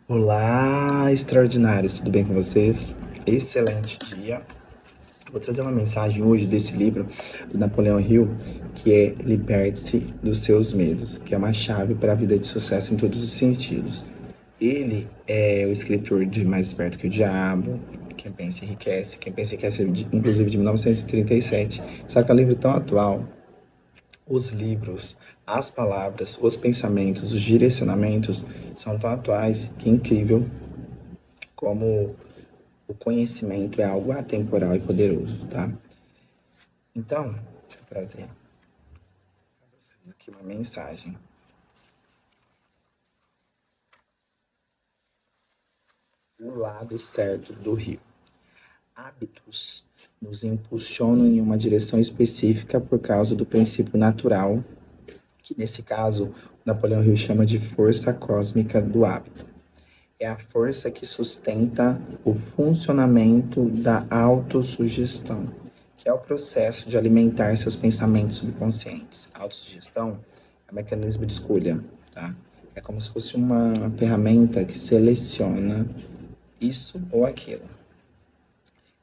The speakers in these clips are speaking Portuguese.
Olá, extraordinários, tudo bem com vocês? Excelente dia. Vou trazer uma mensagem hoje desse livro do Napoleão Hill, que é Liberte-se dos seus medos, que é uma chave para a vida de sucesso em todos os sentidos. Ele é o escritor de Mais Esperto que o Diabo, Quem Pensa Enriquece, Quem Pensa Enriquece, inclusive de 1937. Só que é um livro tão atual. Os livros, as palavras, os pensamentos, os direcionamentos são tão atuais que é incrível como o conhecimento é algo atemporal e poderoso, tá? Então, deixa eu trazer para vocês aqui uma mensagem. O lado certo do rio. Hábitos nos impulsionam em uma direção específica por causa do princípio natural, que nesse caso Napoleão Hill chama de força cósmica do hábito. É a força que sustenta o funcionamento da autossugestão, que é o processo de alimentar seus pensamentos subconscientes. A autossugestão é um mecanismo de escolha, tá? É como se fosse uma ferramenta que seleciona isso ou aquilo,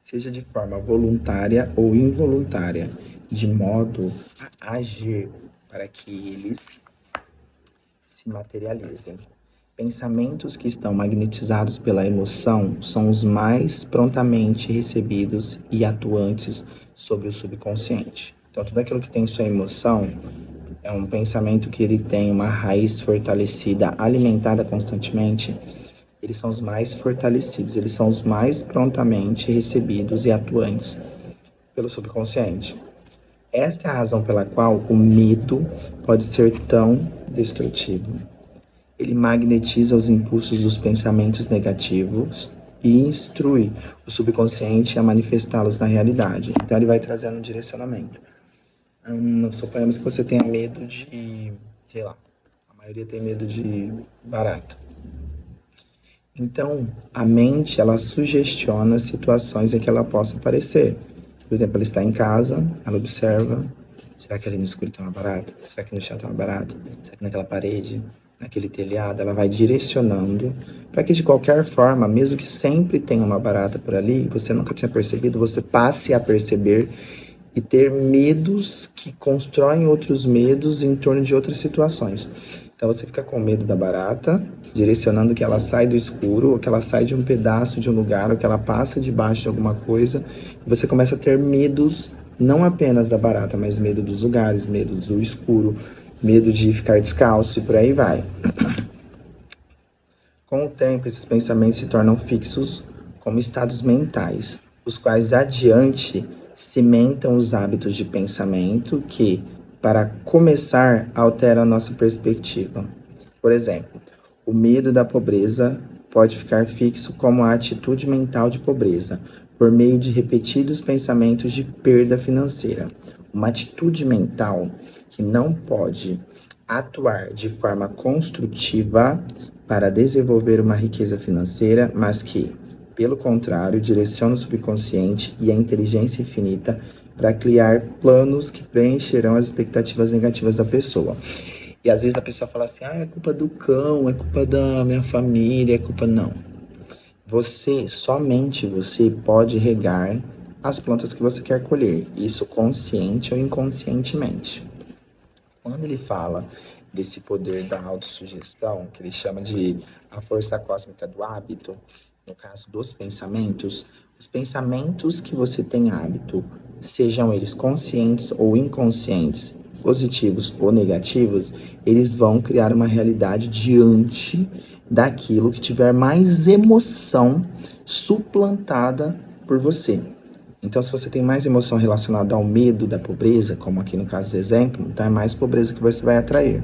seja de forma voluntária ou involuntária, de modo a agir para que eles se materializem. Pensamentos que estão magnetizados pela emoção são os mais prontamente recebidos e atuantes sobre o subconsciente. Então, tudo aquilo que tem sua emoção é um pensamento que ele tem uma raiz fortalecida, alimentada constantemente. Eles são os mais fortalecidos, eles são os mais prontamente recebidos e atuantes pelo subconsciente. Esta é a razão pela qual o medo pode ser tão destrutivo. Ele magnetiza os impulsos dos pensamentos negativos e instrui o subconsciente a manifestá-los na realidade. Então ele vai trazendo um direcionamento. Suponhamos que você tenha medo de, sei lá, a maioria tem medo de barata. Então, a mente, ela sugestiona situações em que ela possa aparecer. Por exemplo, ela está em casa, ela observa, será que ali no escuro tem uma barata? Será que no chão tem uma barata? Será que naquela parede, naquele telhado? Ela vai direcionando para que de qualquer forma, mesmo que sempre tenha uma barata por ali, você nunca tinha percebido, você passe a perceber e ter medos que constroem outros medos em torno de outras situações. Então você fica com medo da barata, direcionando que ela sai do escuro, ou que ela sai de um pedaço de um lugar, ou que ela passa debaixo de alguma coisa, e você começa a ter medos não apenas da barata, mas medo dos lugares, medo do escuro, medo de ficar descalço e por aí vai. Com o tempo, esses pensamentos se tornam fixos como estados mentais, os quais adiante cimentam os hábitos de pensamento que, para começar, alteram a nossa perspectiva. Por exemplo, o medo da pobreza pode ficar fixo como a atitude mental de pobreza, por meio de repetidos pensamentos de perda financeira. Uma atitude mental que não pode atuar de forma construtiva para desenvolver uma riqueza financeira, mas que, pelo contrário, direciona o subconsciente e a inteligência infinita para criar planos que preencherão as expectativas negativas da pessoa. E às vezes a pessoa fala assim, é culpa do cão, é culpa da minha família, é culpa... Não. Somente você pode regar as plantas que você quer colher, isso consciente ou inconscientemente. Quando ele fala desse poder da autossugestão, que ele chama de a força cósmica do hábito, no caso dos pensamentos, os pensamentos que você tem hábito, sejam eles conscientes ou inconscientes, positivos ou negativos, eles vão criar uma realidade diante daquilo que tiver mais emoção suplantada por você. Então, se você tem mais emoção relacionada ao medo da pobreza, como aqui no caso do exemplo, então é mais pobreza que você vai atrair.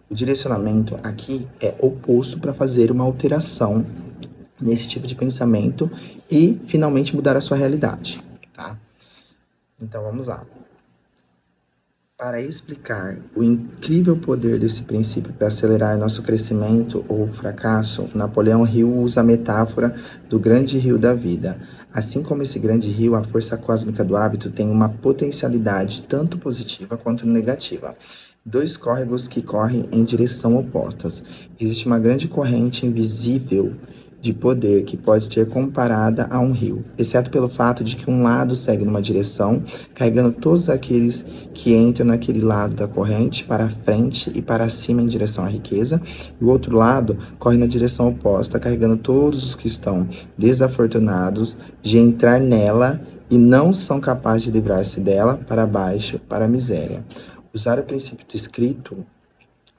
O direcionamento aqui é oposto para fazer uma alteração nesse tipo de pensamento e finalmente mudar a sua realidade, tá? Então vamos lá. Para explicar o incrível poder desse princípio para acelerar nosso crescimento ou fracasso, Napoleão Hill usa a metáfora do grande rio da vida. Assim como esse grande rio, a força cósmica do hábito tem uma potencialidade tanto positiva quanto negativa. Dois córregos que correm em direção opostas. Existe uma grande corrente invisível de poder que pode ser comparada a um rio, exceto pelo fato de que um lado segue numa direção, carregando todos aqueles que entram naquele lado da corrente para frente e para cima em direção à riqueza, e o outro lado corre na direção oposta, carregando todos os que estão desafortunados de entrar nela e não são capazes de livrar-se dela para baixo, para a miséria. Usar o princípio descrito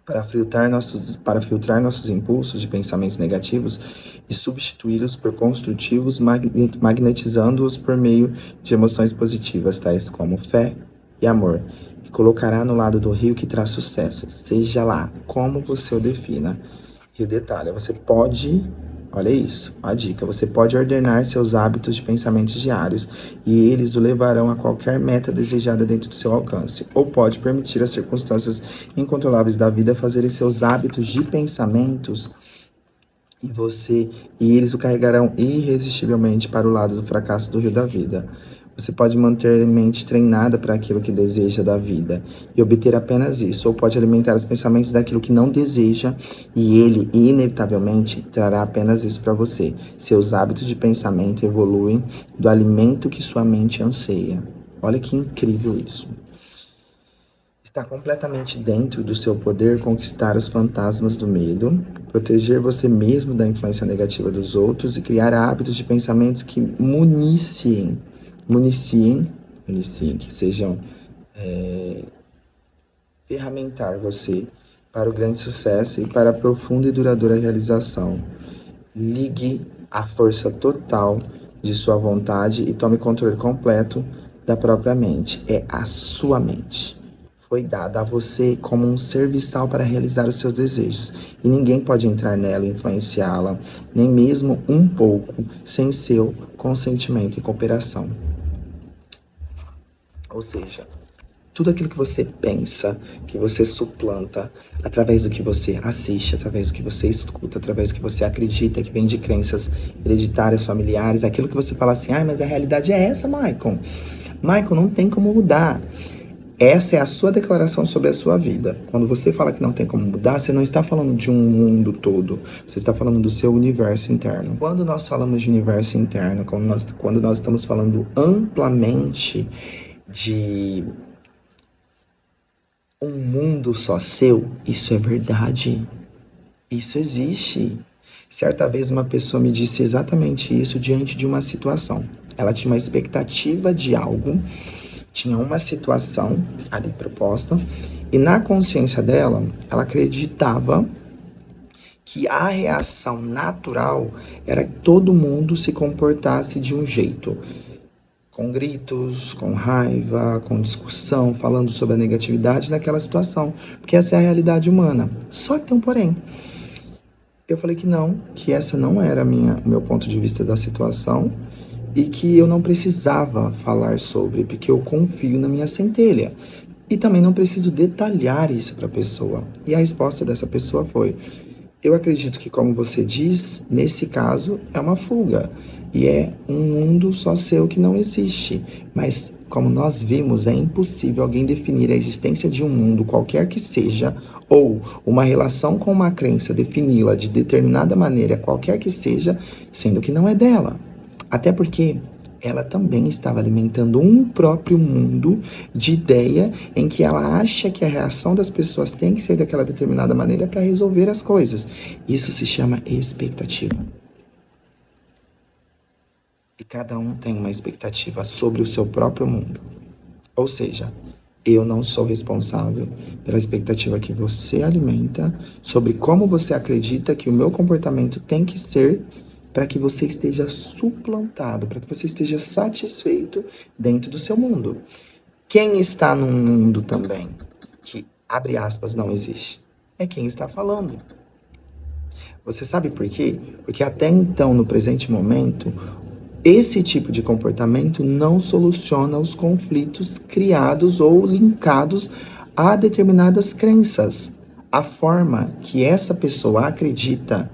para filtrar nossos impulsos de pensamentos negativos e substituí-los por construtivos, magnetizando-os por meio de emoções positivas, tais como fé e amor, e colocará no lado do rio que traz sucesso, seja lá como você o defina. E o detalhe, você pode, olha isso, a dica, você pode ordenar seus hábitos de pensamentos diários e eles o levarão a qualquer meta desejada dentro do seu alcance. Ou pode permitir às circunstâncias incontroláveis da vida fazerem seus hábitos de pensamentos e eles o carregarão irresistivelmente para o lado do fracasso do rio da vida. Você pode manter a mente treinada para aquilo que deseja da vida e obter apenas isso, ou pode alimentar os pensamentos daquilo que não deseja e ele, inevitavelmente, trará apenas isso para você. Seus hábitos de pensamento evoluem do alimento que sua mente anseia. Olha que incrível isso. Está completamente dentro do seu poder conquistar os fantasmas do medo, proteger você mesmo da influência negativa dos outros e criar hábitos de pensamentos que municiem, que sejam ferramentar você para o grande sucesso e para a profunda e duradoura realização. Ligue a força total de sua vontade e tome controle completo da própria mente. É a sua mente. Foi dada a você como um serviçal para realizar os seus desejos. E ninguém pode entrar nela e influenciá-la, nem mesmo um pouco, sem seu consentimento e cooperação. Ou seja, tudo aquilo que você pensa, que você suplanta, através do que você assiste, através do que você escuta, através do que você acredita, que vem de crenças hereditárias, familiares, aquilo que você fala assim, mas a realidade é essa, Michael. Michael, não tem como mudar. Essa é a sua declaração sobre a sua vida. Quando você fala que não tem como mudar, você não está falando de um mundo todo. Você está falando do seu universo interno. Quando nós falamos de universo interno, quando nós estamos falando amplamente de um mundo só seu, isso é verdade. Isso existe. Certa vez uma pessoa me disse exatamente isso diante de uma situação. Ela tinha uma expectativa de algo, tinha uma situação ali proposta, e na consciência dela, ela acreditava que a reação natural era que todo mundo se comportasse de um jeito, com gritos, com raiva, com discussão, falando sobre a negatividade daquela situação, porque essa é a realidade humana. Só que tem um porém. Eu falei que não, que essa não era o meu ponto de vista da situação, e que eu não precisava falar sobre, porque eu confio na minha centelha. E também não preciso detalhar isso para a pessoa. E a resposta dessa pessoa foi: eu acredito que, como você diz, nesse caso é uma fuga. E é um mundo só seu que não existe. Mas, como nós vimos, é impossível alguém definir a existência de um mundo, qualquer que seja, ou uma relação com uma crença, defini-la de determinada maneira, qualquer que seja, sendo que não é dela. Até porque ela também estava alimentando um próprio mundo de ideia em que ela acha que a reação das pessoas tem que ser daquela determinada maneira para resolver as coisas. Isso se chama expectativa. E cada um tem uma expectativa sobre o seu próprio mundo. Ou seja, eu não sou responsável pela expectativa que você alimenta sobre como você acredita que o meu comportamento tem que ser para que você esteja suplantado, para que você esteja satisfeito dentro do seu mundo. Quem está num mundo também que, abre aspas, não existe, é quem está falando. Você sabe por quê? Porque até então, no presente momento, esse tipo de comportamento não soluciona os conflitos criados ou linkados a determinadas crenças. A forma que essa pessoa acredita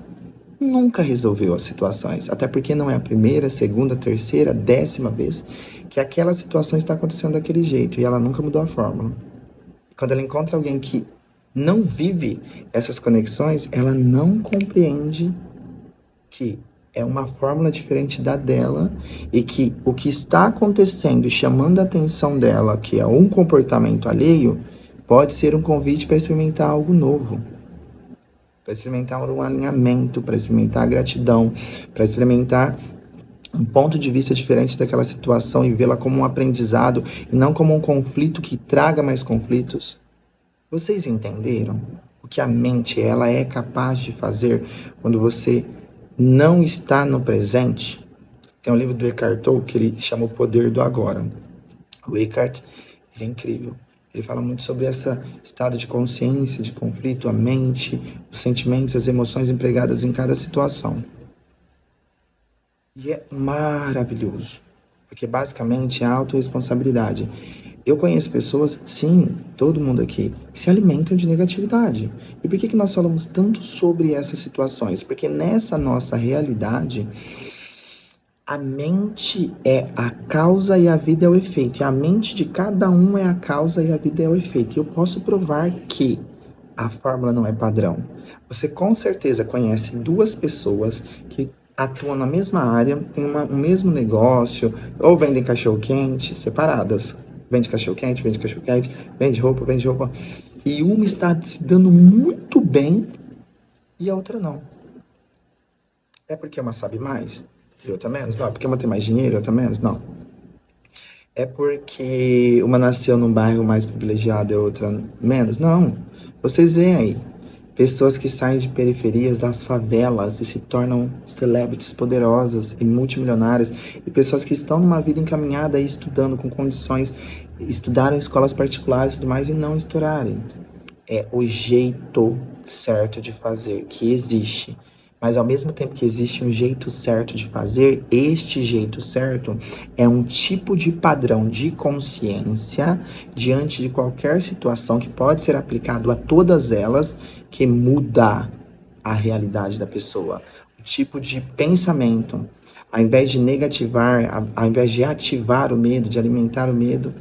nunca resolveu as situações, até porque não é a primeira, segunda, terceira, 10ª vez que aquela situação está acontecendo daquele jeito e ela nunca mudou a fórmula. Quando ela encontra alguém que não vive essas conexões, ela não compreende que é uma fórmula diferente da dela e que o que está acontecendo e chamando a atenção dela, que é um comportamento alheio, pode ser um convite para experimentar algo novo, para experimentar um alinhamento, para experimentar a gratidão, para experimentar um ponto de vista diferente daquela situação e vê-la como um aprendizado e não como um conflito que traga mais conflitos. Vocês entenderam o que a mente ela é capaz de fazer quando você não está no presente? Tem um livro do Eckhart Tolle que ele chama O Poder do Agora. O Eckhart, ele é incrível. Ele fala muito sobre esse estado de consciência, de conflito, a mente, os sentimentos, as emoções empregadas em cada situação. E é maravilhoso, porque basicamente é a autorresponsabilidade. Eu conheço pessoas, sim, todo mundo aqui, que se alimentam de negatividade. E por que nós falamos tanto sobre essas situações? Porque nessa nossa realidade, a mente é a causa e a vida é o efeito. E a mente de cada um é a causa e a vida é o efeito. E eu posso provar que a fórmula não é padrão. Você com certeza conhece duas pessoas que atuam na mesma área, têm um mesmo negócio, ou vendem cachorro-quente, separadas. Vende cachorro-quente, vende cachorro-quente, vende roupa, vende roupa. E uma está se dando muito bem e a outra não. É porque uma sabe mais e outra menos? Não. É porque uma tem mais dinheiro e outra menos? Não. É porque uma nasceu num bairro mais privilegiado e a outra menos? Não. Vocês veem aí, pessoas que saem de periferias das favelas e se tornam celebrities poderosas e multimilionárias, e pessoas que estão numa vida encaminhada e estudando com condições, estudaram em escolas particulares e tudo mais e não estourarem. É o jeito certo de fazer que existe. Mas ao mesmo tempo que existe um jeito certo de fazer, este jeito certo é um tipo de padrão de consciência diante de qualquer situação que pode ser aplicado a todas elas, que muda a realidade da pessoa. O tipo de pensamento, ao invés de negativar, ao invés de ativar o medo, de alimentar o medo,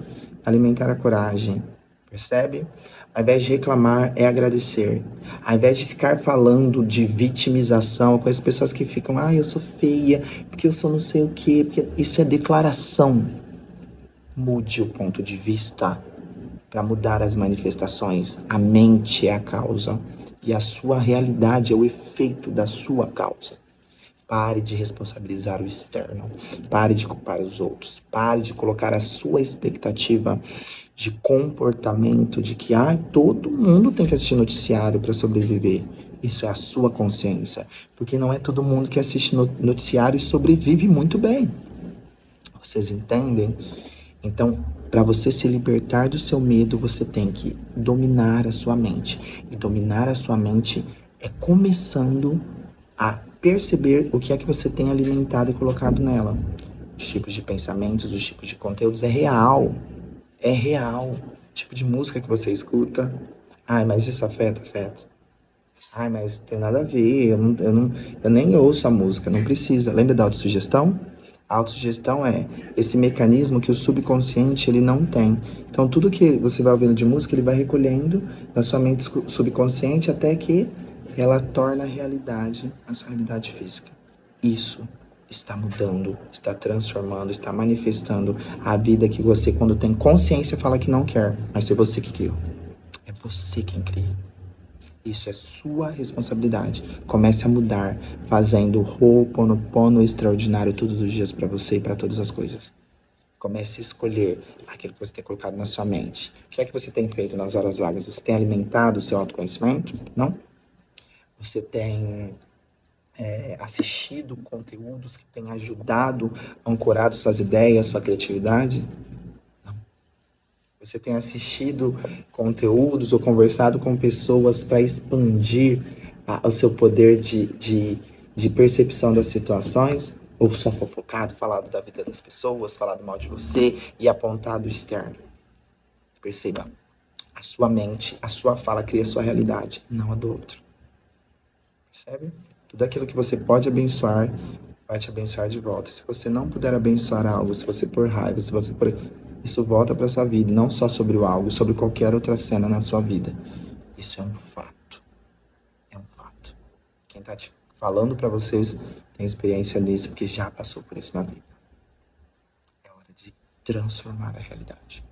alimentar a coragem. Percebe? Ao invés de reclamar, é agradecer. Ao invés de ficar falando de vitimização com as pessoas que ficam, eu sou feia, porque eu sou não sei o quê, porque isso é declaração. Mude o ponto de vista para mudar as manifestações. A mente é a causa e a sua realidade é o efeito da sua causa. Pare de responsabilizar o externo. Pare de culpar os outros. Pare de colocar a sua expectativa de comportamento de que todo mundo tem que assistir noticiário para sobreviver. Isso é a sua consciência. Porque não é todo mundo que assiste noticiário e sobrevive muito bem. Vocês entendem? Então, para você se libertar do seu medo, você tem que dominar a sua mente. E dominar a sua mente é começando a perceber o que é que você tem alimentado e colocado nela. Os tipos de pensamentos, os tipos de conteúdos, é real. É real. O tipo de música que você escuta. Mas isso afeta, afeta. Mas tem nada a ver, eu nem ouço a música, não precisa. Lembra da autossugestão? A autossugestão é esse mecanismo que o subconsciente ele não tem. Então tudo que você vai ouvindo de música, ele vai recolhendo na sua mente subconsciente até que ela torna realidade a sua realidade física. Isso está mudando, está transformando, está manifestando a vida que você, quando tem consciência, fala que não quer, mas é você que criou. É você quem cria. Isso é sua responsabilidade. Comece a mudar, fazendo Ho'oponopono extraordinário todos os dias para você e para todas as coisas. Comece a escolher aquilo que você tem colocado na sua mente. O que é que você tem feito nas horas vagas? Você tem alimentado o seu autoconhecimento? Não? Você tem assistido conteúdos que têm ajudado, ancorado suas ideias, sua criatividade? Não. Você tem assistido conteúdos ou conversado com pessoas para expandir o seu poder de percepção das situações? Ou só fofocado, falado da vida das pessoas, falado mal de você e apontado o externo? Perceba, a sua mente, a sua fala cria a sua realidade, não a do outro. Percebe? Tudo aquilo que você pode abençoar, vai te abençoar de volta. Se você não puder abençoar algo, se você por raiva, se você por isso volta para sua vida, não só sobre o algo, sobre qualquer outra cena na sua vida. Isso é um fato. É um fato. Quem está te falando para vocês tem experiência nisso, porque já passou por isso na vida. É hora de transformar a realidade.